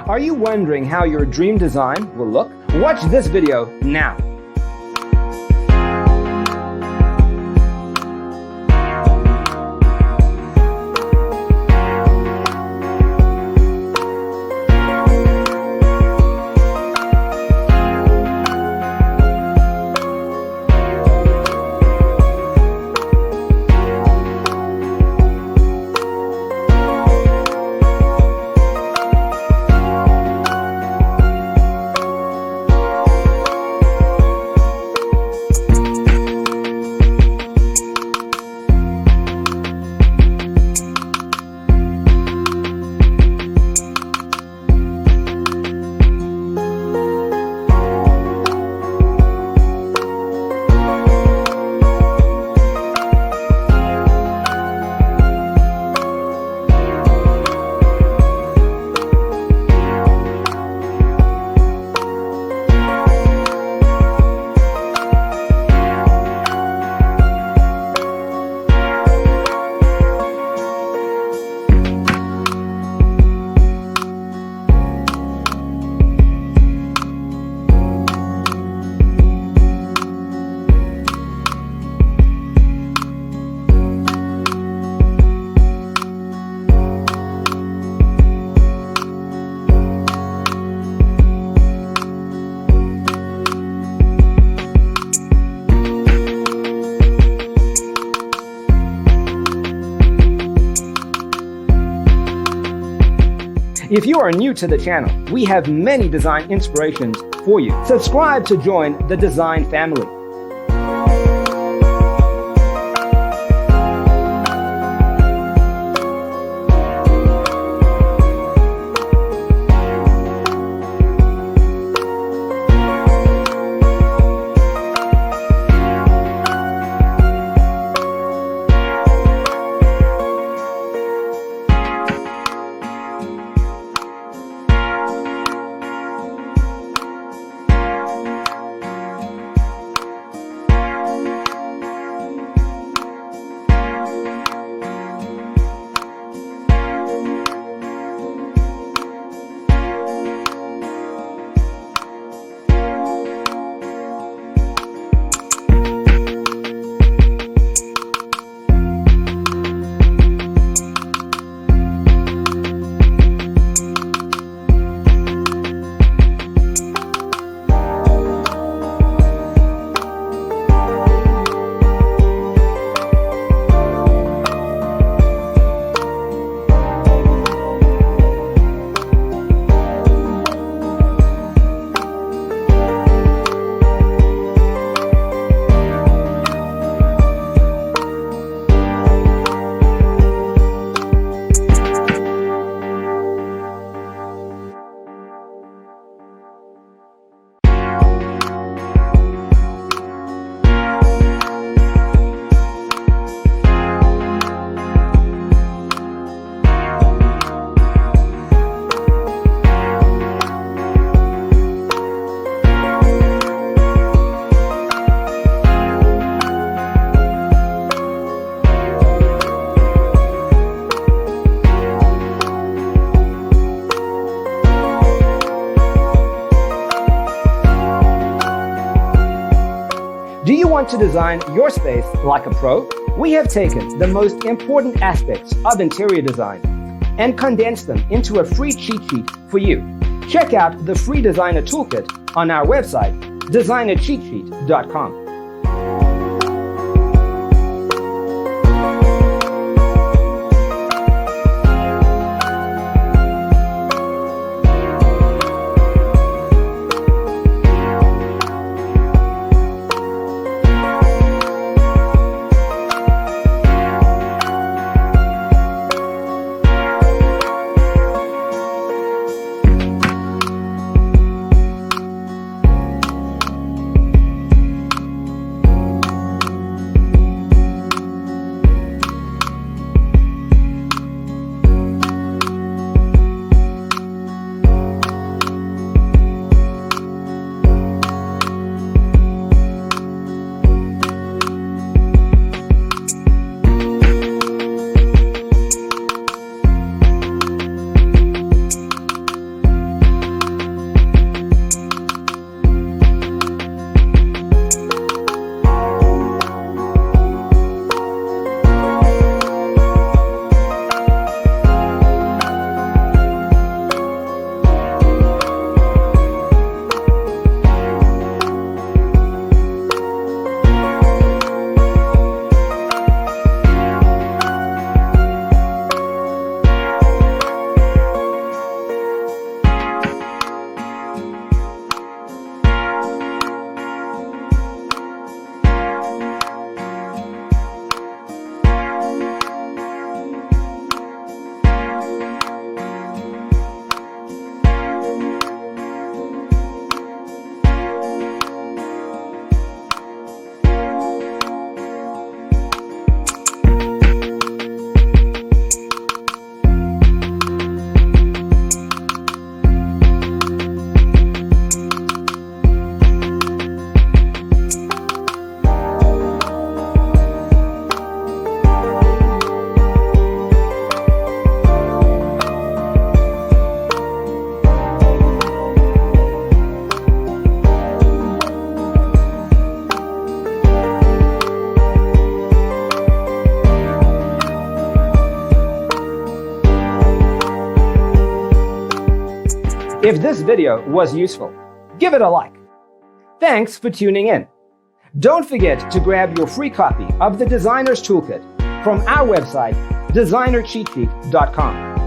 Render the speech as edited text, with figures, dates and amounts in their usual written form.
Are you wondering how your dream design will look? Watch this video now. If you are new to the channel, we have many design inspirations for you. Subscribe to join the design family. Do you want to design your space like a pro? We have taken the most important aspects of interior design and condensed them into a free cheat sheet for you. Check out the free designer toolkit on our website, designercheatsheet.com. If this video was useful, give it a like. Thanks for tuning in. Don't forget to grab your free copy of the Designer's Toolkit from our website, designercheatsheet.com.